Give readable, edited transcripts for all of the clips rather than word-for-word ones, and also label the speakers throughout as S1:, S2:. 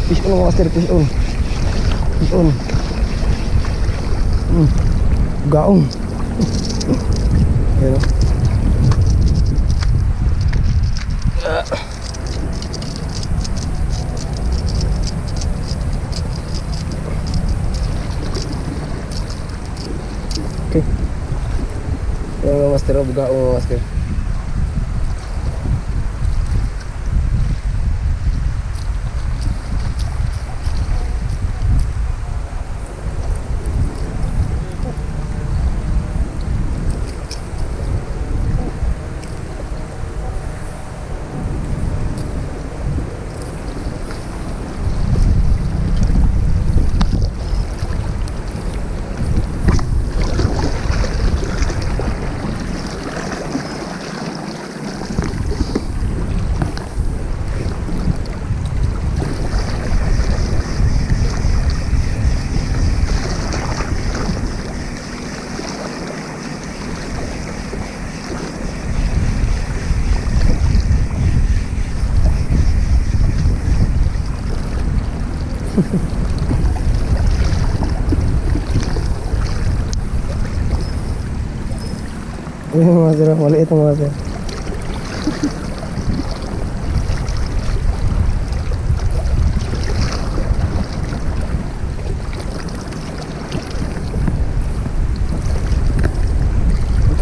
S1: Fish on mga master, fish on. Fish on. Gaong. Ayan o. Okay. Ayan mga master, gaong mga master. Ayan mga master, maliit mga master.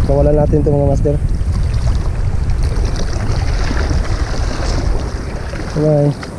S1: Kawalan natin ito mga master. Bye.